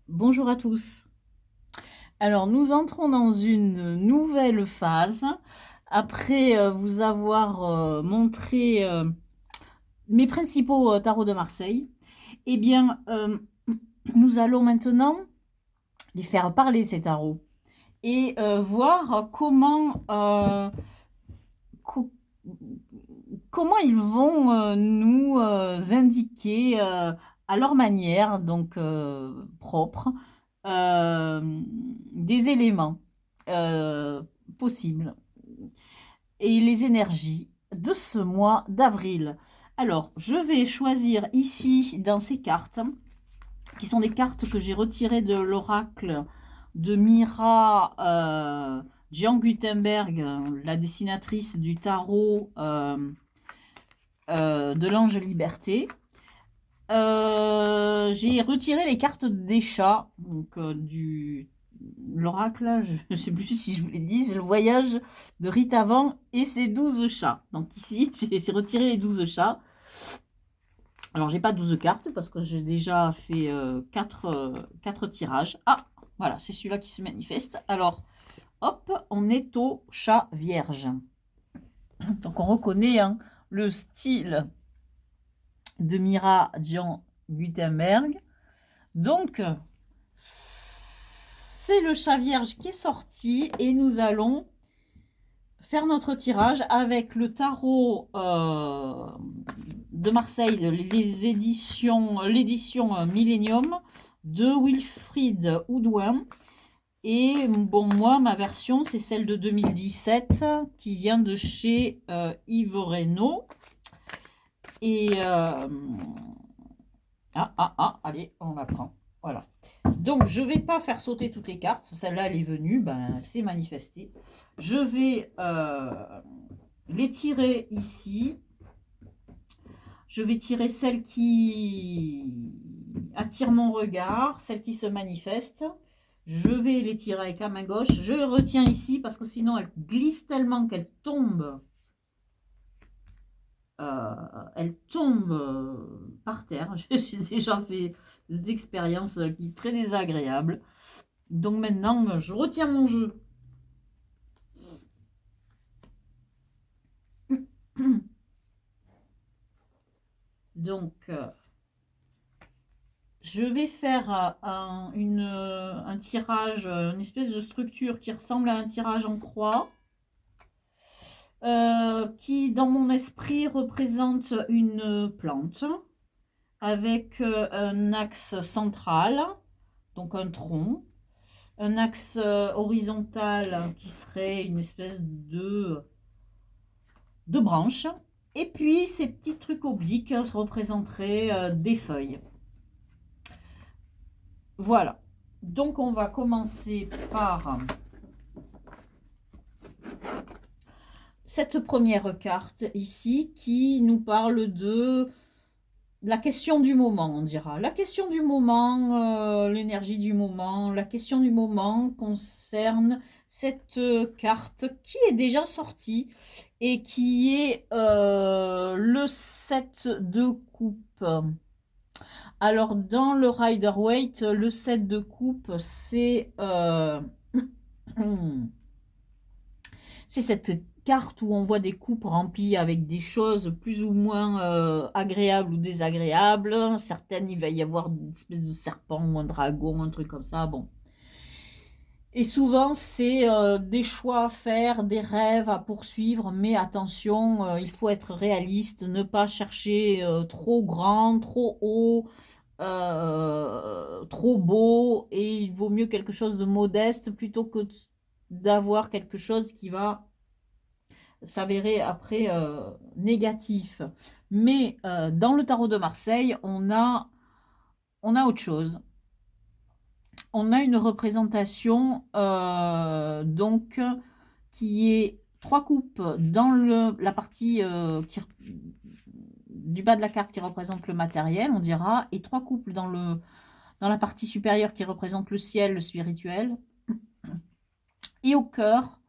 Bonjour à tous. Alors, nous entrons dans une nouvelle phase. Après vous avoir montré mes principaux tarots de Marseille, eh bien, nous allons maintenant les faire parler, ces tarots, et voir co- comment ils vont nous indiquer à leur manière, donc propre, des éléments euh, possibles et les énergies de ce mois d'avril. Alors, je vais choisir ici dans ces cartes, qui sont des cartes que j'ai retirées de l'oracle de Mira Jean Gutenberg, la dessinatrice du tarot de l'Ange Liberté. J'ai retiré les cartes des chats, donc du l'oracle, je ne sais plus si je vous l'ai dit, c'est le voyage de Rite Avant et ses 12 chats. Donc ici, j'ai retiré les 12 chats. Alors, j'ai pas 12 cartes parce que j'ai déjà fait 4 tirages. Ah, voilà, c'est celui-là qui se manifeste. Alors, hop, on est au chat vierge. Donc, on reconnaît hein, le style de Mira Jean Gutenberg. Donc, c'est le chat vierge qui est sorti et nous allons faire notre tirage avec le tarot de Marseille, l'édition Millennium de Wilfried Houdouin. Et bon, moi, ma version, c'est celle de 2017 qui vient de chez Yves Reynaud. Et allez, on la prend. Voilà. Donc, je ne vais pas faire sauter toutes les cartes. Celle-là, elle est venue, ben, c'est manifesté. Je vais les tirer ici. Je vais tirer celle qui attire mon regard, celle qui se manifeste. Je vais les tirer avec la main gauche. Je les retiens ici parce que sinon, elles glissent tellement qu'elles tombent. Elle tombe par terre. J'ai déjà fait des expériences qui sont très désagréables. Donc maintenant, je retiens mon jeu. Donc, je vais faire un tirage, une espèce de structure qui ressemble à un tirage en croix, qui, dans mon esprit, représente une plante avec un axe central, donc un tronc, un axe horizontal qui serait une espèce de branche, et puis ces petits trucs obliques représenteraient des feuilles. Voilà. Donc on va commencer par cette première carte ici qui nous parle de la question du moment, on dira. La question du moment, l'énergie du moment, la question du moment concerne cette carte qui est déjà sortie et qui est le 7 de coupe. Alors, dans le Rider-Waite, le 7 de coupe, c'est cette carte où on voit des coupes remplies avec des choses plus ou moins agréables ou désagréables. Certaines, il va y avoir une espèce de serpent ou un dragon, un truc comme ça. Bon. Et souvent, c'est des choix à faire, des rêves à poursuivre, mais attention, il faut être réaliste, ne pas chercher trop grand, trop haut, trop beau, et il vaut mieux quelque chose de modeste plutôt que d'avoir quelque chose qui va s'avérer après négatif. Mais dans le tarot de Marseille, on a autre chose. On a une représentation donc qui est 3 coupes dans la partie du bas de la carte qui représente le matériel, on dira, et 3 coupes dans la partie supérieure qui représente le ciel, le spirituel. Et au cœur,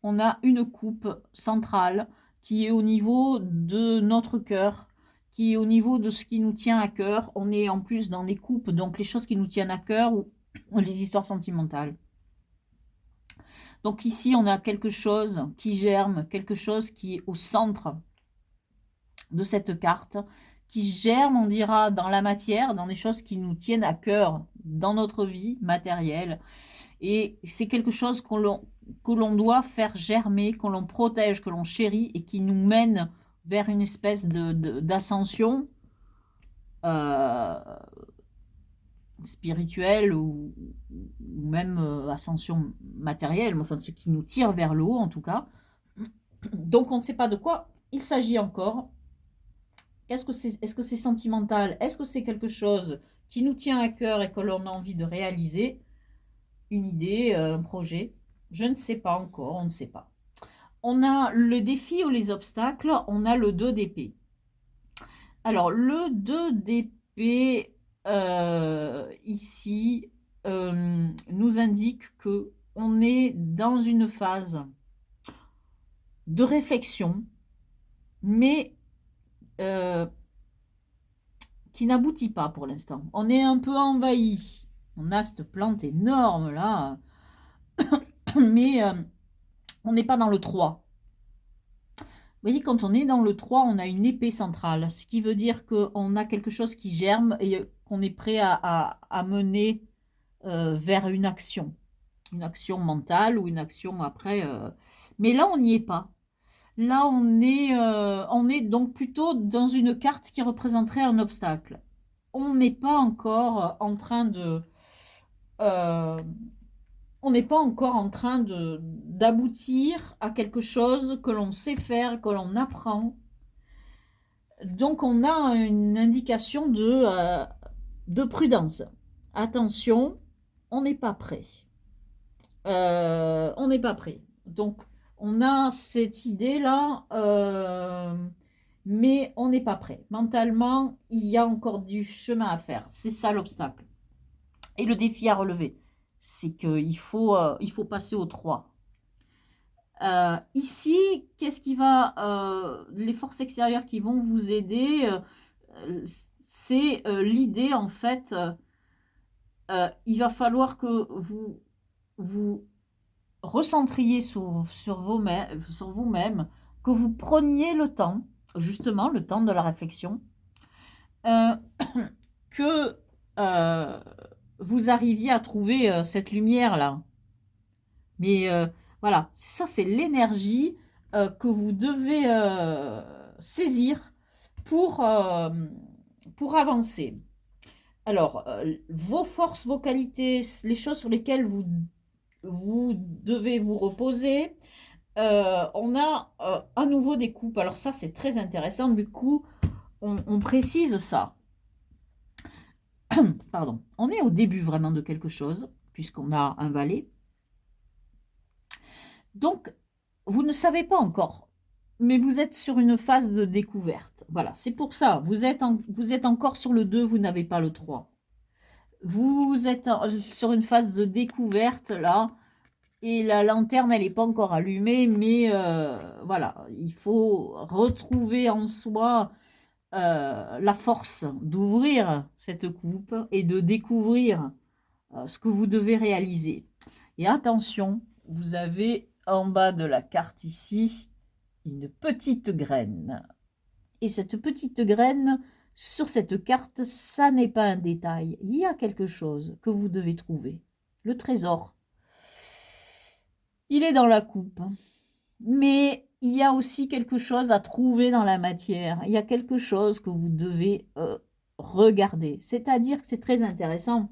on a une coupe centrale qui est au niveau de notre cœur, qui est au niveau de ce qui nous tient à cœur. On est en plus dans les coupes, donc les choses qui nous tiennent à cœur, les histoires sentimentales. Donc ici, on a quelque chose qui germe, quelque chose qui est au centre de cette carte, qui germe, on dira, dans la matière, dans des choses qui nous tiennent à cœur dans notre vie matérielle. Et c'est quelque chose que l'on doit faire germer, que l'on protège, que l'on chérit et qui nous mène vers une espèce d'ascension spirituelle ou même ascension matérielle, enfin ce qui nous tire vers le haut en tout cas. Donc on ne sait pas de quoi il s'agit encore. Est-ce que c'est sentimental? Est-ce que c'est quelque chose qui nous tient à cœur et que l'on a envie de réaliser? Une idée, un projet? Je ne sais pas encore, on ne sait pas. On a le défi ou les obstacles, on a le 2 d'épée. Alors, le 2 d'épée, ici, nous indique que on est dans une phase de réflexion, mais qui n'aboutit pas pour l'instant. On est un peu envahi. On a cette plante énorme là, mais on n'est pas dans le 3. Vous voyez, quand on est dans le 3, on a une épée centrale, ce qui veut dire qu'on a quelque chose qui germe et qu'on est prêt à mener vers une action mentale ou une action après. Mais là, on n'y est pas. Là, on est donc plutôt dans une carte qui représenterait un obstacle. On n'est pas encore en train de... on n'est pas encore en train d'aboutir à quelque chose que l'on sait faire, que l'on apprend. Donc, on a une indication de prudence. Attention, on n'est pas prêt. On n'est pas prêt. Donc, on a cette idée-là, mais on n'est pas prêt. Mentalement, il y a encore du chemin à faire. C'est ça l'obstacle. Et le défi à relever, c'est qu'il faut passer au 3. Ici, qu'est-ce qui va... les forces extérieures qui vont vous aider, c'est l'idée, en fait, il va falloir que vous recentriez sur vous-même, que vous preniez le temps, justement, le temps de la réflexion, que vous arriviez à trouver cette lumière-là. Mais voilà, ça, c'est l'énergie que vous devez saisir pour avancer. Alors, vos forces, vos qualités, les choses sur lesquelles vous devez vous reposer. On a à nouveau des coupes. Alors ça, c'est très intéressant. Du coup, on précise ça. Pardon. On est au début vraiment de quelque chose, puisqu'on a un valet. Donc, vous ne savez pas encore, mais vous êtes sur une phase de découverte. Voilà, c'est pour ça. Vous êtes encore sur le 2, vous n'avez pas le 3. Vous êtes sur une phase de découverte, là. Et la lanterne, elle n'est pas encore allumée, mais voilà, il faut retrouver en soi la force d'ouvrir cette coupe et de découvrir ce que vous devez réaliser. Et attention, vous avez en bas de la carte ici une petite graine. Et cette petite graine, sur cette carte, ça n'est pas un détail. Il y a quelque chose que vous devez trouver. Le trésor. Il est dans la coupe, mais il y a aussi quelque chose à trouver dans la matière. Il y a quelque chose que vous devez regarder. C'est-à-dire que c'est très intéressant.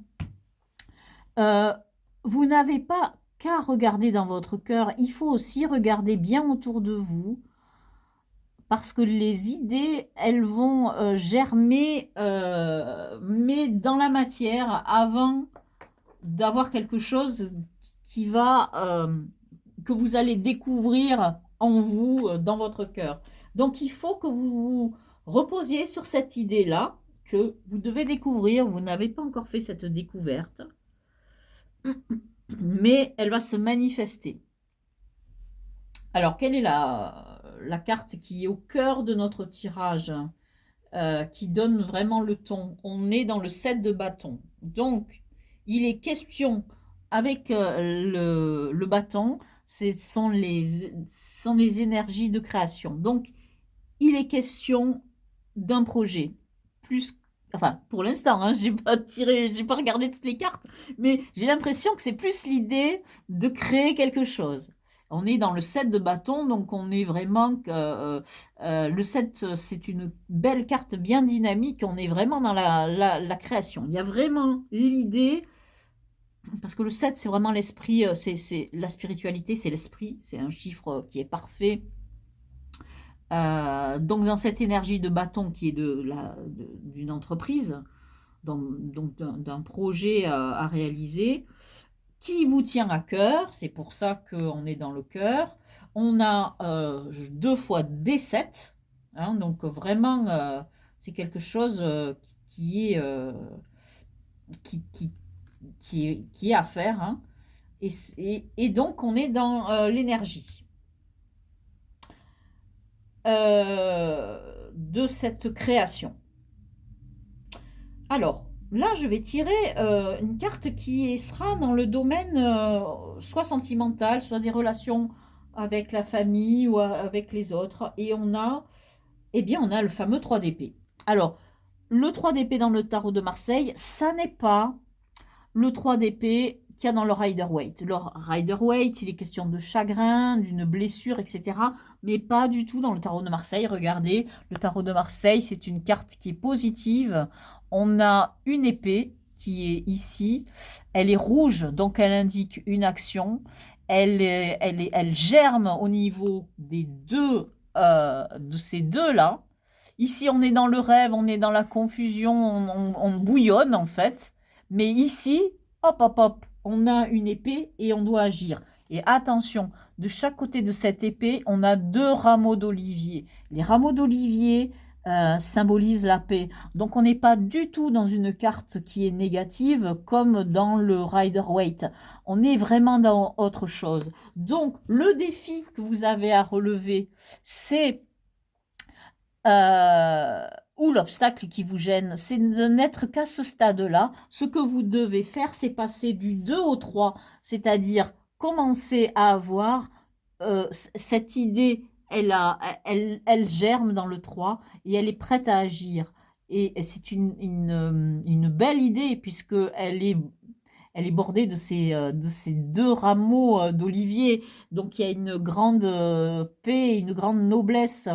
Vous n'avez pas qu'à regarder dans votre cœur. Il faut aussi regarder bien autour de vous, parce que les idées, elles vont germer, mais dans la matière, avant d'avoir quelque chose qui va... que vous allez découvrir en vous, dans votre cœur. Donc, il faut que vous vous reposiez sur cette idée-là, que vous devez découvrir. Vous n'avez pas encore fait cette découverte, mais elle va se manifester. Alors, quelle est la carte qui est au cœur de notre tirage, qui donne vraiment le ton? On est dans le 7 de bâton. Donc, il est question avec le bâton, sont les énergies de création. Donc, il est question d'un projet. Plus, enfin, pour l'instant, hein, j'ai pas regardé toutes les cartes, mais j'ai l'impression que c'est plus l'idée de créer quelque chose. On est dans le 7 de bâton, donc on est vraiment le 7, c'est une belle carte bien dynamique. On est vraiment dans la création. Il y a vraiment l'idée, parce que le 7, c'est vraiment l'esprit, c'est la spiritualité, c'est l'esprit, c'est un chiffre qui est parfait. Donc dans cette énergie de bâton qui est d'une entreprise, donc d'un projet à réaliser, qui vous tient à cœur, c'est pour ça qu'on est dans le cœur. On a 2 fois D7, hein, donc vraiment c'est quelque chose qui est, qui, qui est à faire, hein. Et donc on est dans l'énergie de cette création. Alors, là, je vais tirer une carte qui sera dans le domaine soit sentimental, soit des relations avec la famille ou avec les autres. Et on a, eh bien, on a le fameux 3 d'épée. Alors, le 3 d'épée dans le tarot de Marseille, ça n'est pas le 3 d'épée qu'il y a dans le Rider-Waite. Le Rider-Waite, il est question de chagrin, d'une blessure, etc. Mais pas du tout dans le tarot de Marseille. Regardez, le tarot de Marseille, c'est une carte qui est positive. On a une épée qui est ici. Elle est rouge, donc elle indique une action. Elle germe au niveau des deux, de ces deux-là. Ici, on est dans le rêve, on est dans la confusion, on bouillonne en fait. Mais ici, hop, hop, hop, on a une épée et on doit agir. Et attention, de chaque côté de cette épée, on a 2 rameaux d'olivier. Les rameaux d'olivier symbolisent la paix. Donc on n'est pas du tout dans une carte qui est négative comme dans le Rider-Waite. On est vraiment dans autre chose. Donc le défi que vous avez à relever, c'est ou l'obstacle qui vous gêne, c'est de n'être qu'à ce stade-là. Ce que vous devez faire, c'est passer du 2 au 3, c'est-à-dire commencer à avoir cette idée, elle germe dans le 3 et elle est prête à agir. Et c'est une belle idée puisqu'elle est bordée de ces 2 rameaux d'olivier. Donc il y a une grande paix, une grande noblesse.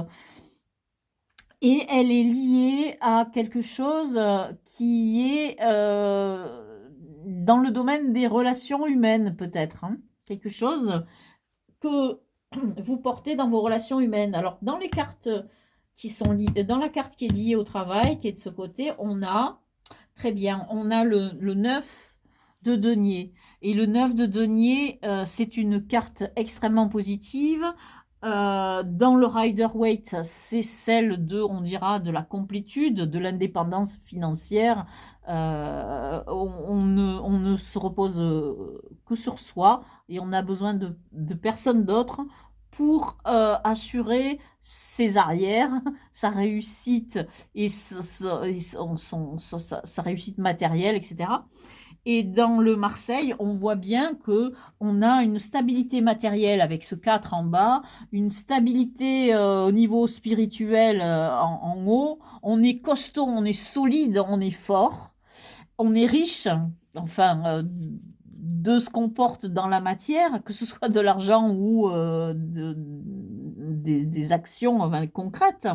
Et elle est liée à quelque chose qui est dans le domaine des relations humaines, peut-être, hein. Quelque chose que vous portez dans vos relations humaines. Alors, dans les cartes qui sont liées, dans la carte qui est liée au travail, qui est de ce côté, on a, très bien, on a le 9 de denier. Et le 9 de denier, c'est une carte extrêmement positive. Dans le Rider-Waite, c'est celle de, on dira, de la complétude, de l'indépendance financière. On ne se repose que sur soi et on a besoin de personne d'autre pour assurer ses arrières, sa réussite et sa réussite matérielle, etc. Et dans le Marseille, on voit bien que on a une stabilité matérielle avec ce 4 en bas, une stabilité au niveau spirituel en haut. On est costaud, on est solide, on est fort, on est riche, enfin, de ce qu'on porte dans la matière, que ce soit de l'argent ou des actions enfin, concrètes.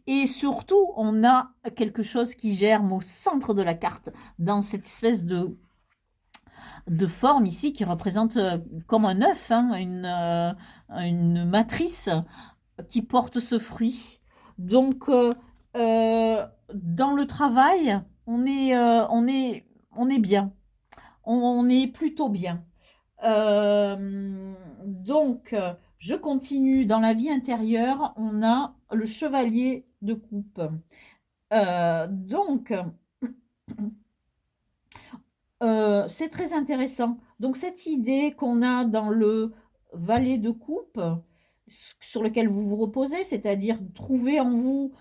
Et surtout, on a quelque chose qui germe au centre de la carte, dans cette espèce de forme ici qui représente comme un œuf, hein, une matrice qui porte ce fruit. Donc, dans le travail, on est bien. On est plutôt bien. Donc, je continue. Dans la vie intérieure, on a le chevalier de coupe. Donc, c'est très intéressant. Donc cette idée qu'on a dans le valet de coupe, sur lequel vous vous reposez, c'est-à-dire trouver en vous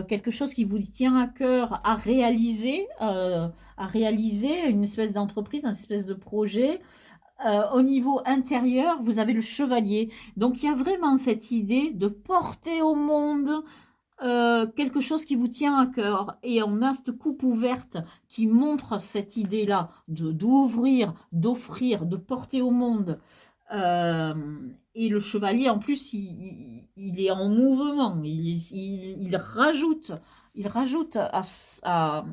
quelque chose qui vous tient à cœur à réaliser une espèce d'entreprise, une espèce de projet. Au niveau intérieur, vous avez le chevalier. Donc il y a vraiment cette idée de porter au monde quelque chose qui vous tient à cœur. Et on a cette coupe ouverte qui montre cette idée-là d'ouvrir, d'offrir, de porter au monde. Et le chevalier, en plus, il est en mouvement. Il rajoute à ça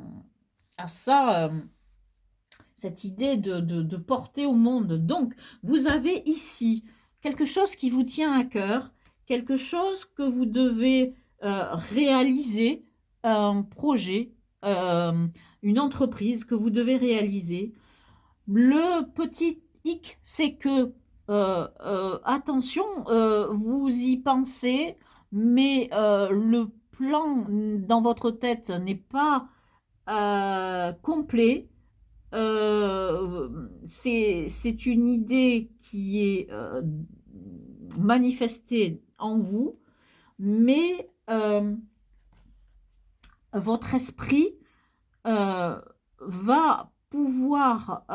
cette idée de porter au monde. Donc, vous avez ici quelque chose qui vous tient à cœur, quelque chose que vous devez réaliser, un projet, une entreprise que vous devez réaliser. Le petit hic, c'est que, attention, vous y pensez, mais le plan dans votre tête n'est pas complet. C'est une idée qui est manifestée en vous, mais votre esprit va pouvoir,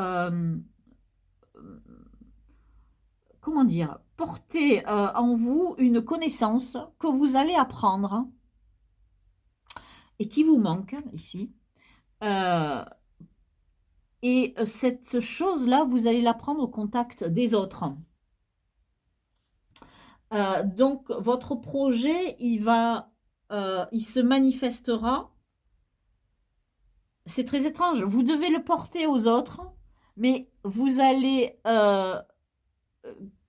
comment dire, porter en vous une connaissance que vous allez apprendre et qui vous manque ici. Et cette chose-là, vous allez l'apprendre au contact des autres. Donc, votre projet, il se manifestera. C'est très étrange. Vous devez le porter aux autres, mais vous allez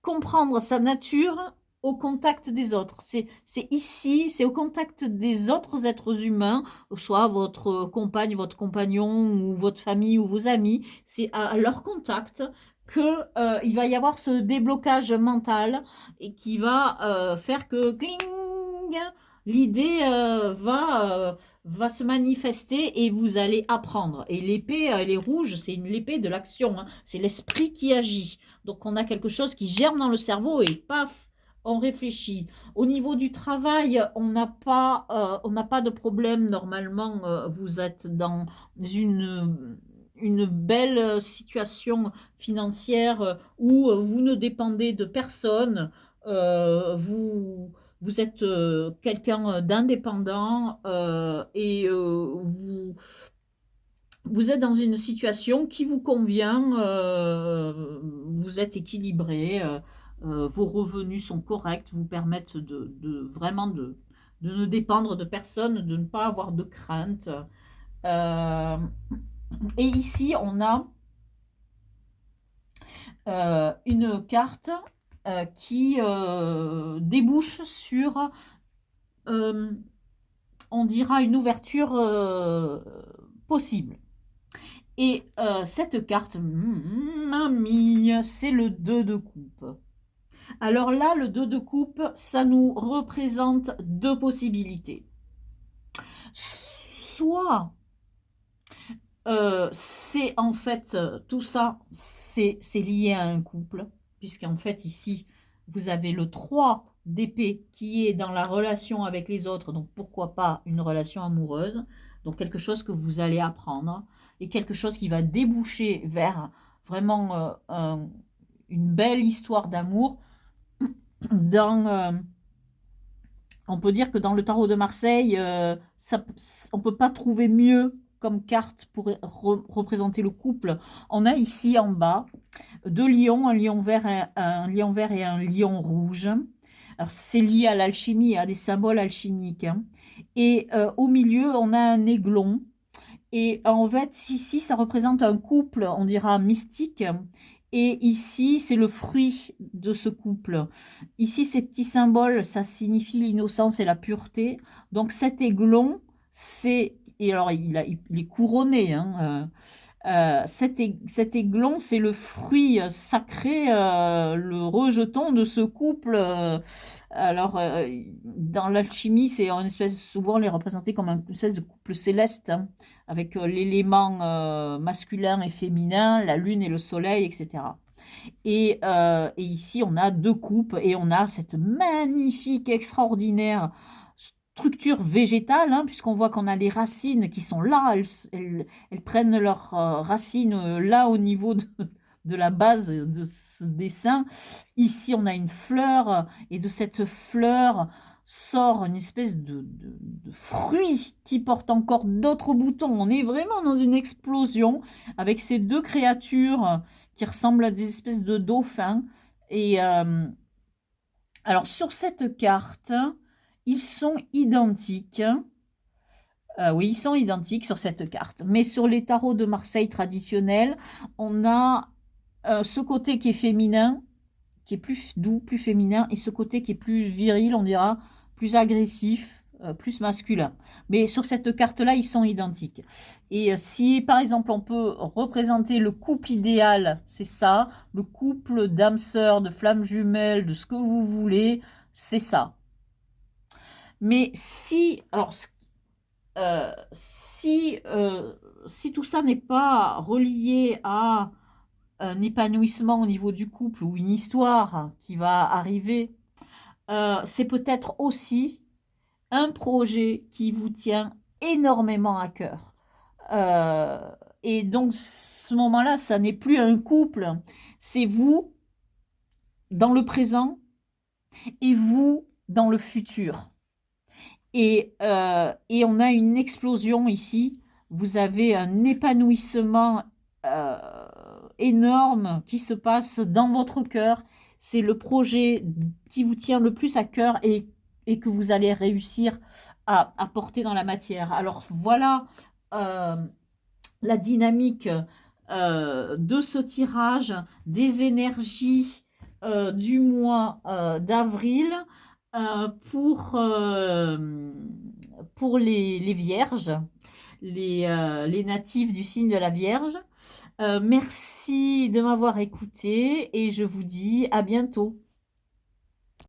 comprendre sa nature au contact des autres. C'est ici, c'est au contact des autres êtres humains, soit votre compagne, votre compagnon, ou votre famille, ou vos amis. C'est à leur contact que il va y avoir ce déblocage mental et qui va faire que cling, l'idée va se manifester et vous allez apprendre. Et l'épée, elle est rouge, c'est l'épée de l'action, hein. C'est l'esprit qui agit. Donc on a quelque chose qui germe dans le cerveau et paf, on réfléchit. Au niveau du travail, on n'a pas de problème. Normalement, vous êtes dans une belle situation financière où vous ne dépendez de personne. Vous êtes quelqu'un d'indépendant et vous êtes dans une situation qui vous convient, vous êtes équilibré, vos revenus sont corrects, vous permettent vraiment de ne dépendre de personne, de ne pas avoir de crainte. Et ici, on a une carte qui débouche sur, on dira, une ouverture possible. Et cette carte, mamie, c'est le 2 de coupe. Alors là, le 2 de coupe, ça nous représente deux possibilités. Soit c'est en fait, tout ça, c'est lié à un couple, puisqu'en fait ici, vous avez le 3 d'épée qui est dans la relation avec les autres, donc pourquoi pas une relation amoureuse, donc quelque chose que vous allez apprendre, et quelque chose qui va déboucher vers vraiment une belle histoire d'amour. On peut dire que dans le tarot de Marseille, on ne peut pas trouver mieux comme carte pour représenter le couple. On a ici en bas deux lions, un lion vert et un lion rouge. Alors c'est lié à l'alchimie, à des symboles alchimiques, hein. Et au milieu, on a un aiglon. Et en fait, ici, ça représente un couple, on dira mystique. Et ici, c'est le fruit de ce couple. Ici, ces petits symboles, ça signifie l'innocence et la pureté. Donc cet aiglon, et alors il est couronné, hein, cet aiglon, c'est le fruit sacré, le rejeton de ce couple. Alors, dans l'alchimie, c'est une espèce, souvent on les représenté comme une espèce de couple céleste, hein, avec l'élément masculin et féminin, la lune et le soleil, etc. Et ici, on a 2 coupes et on a cette magnifique, extraordinaire structure végétale, hein, puisqu'on voit qu'on a les racines qui sont là, elles prennent leurs racines là au niveau de la base de ce dessin. Ici, on a une fleur et de cette fleur sort une espèce de fruit qui porte encore d'autres boutons. On est vraiment dans une explosion avec ces 2 créatures qui ressemblent à des espèces de dauphins. Et alors sur cette carte, ils sont identiques. Oui, ils sont identiques sur cette carte. Mais sur les tarots de Marseille traditionnels, on a ce côté qui est féminin, qui est plus doux, plus féminin, et ce côté qui est plus viril, on dira, plus agressif, plus masculin. Mais sur cette carte-là, ils sont identiques. Et si, par exemple, on peut représenter le couple idéal, c'est ça, le couple d'âmes-sœurs, de flammes jumelles, de ce que vous voulez, c'est ça. Mais si, alors, si tout ça n'est pas relié à un épanouissement au niveau du couple ou une histoire qui va arriver, c'est peut-être aussi un projet qui vous tient énormément à cœur. Euh, et donc, ce moment-là, ça n'est plus un couple, c'est vous dans le présent et vous dans le futur. Et on a une explosion ici. Vous avez un épanouissement euh, énorme qui se passe dans votre cœur. C'est le projet qui vous tient le plus à cœur et que vous allez réussir à porter dans la matière. Alors voilà euh, la dynamique de ce tirage, des énergies du mois d'avril pour les vierges, les natifs du signe de la Vierge. Merci de m'avoir écouté et je vous dis à bientôt.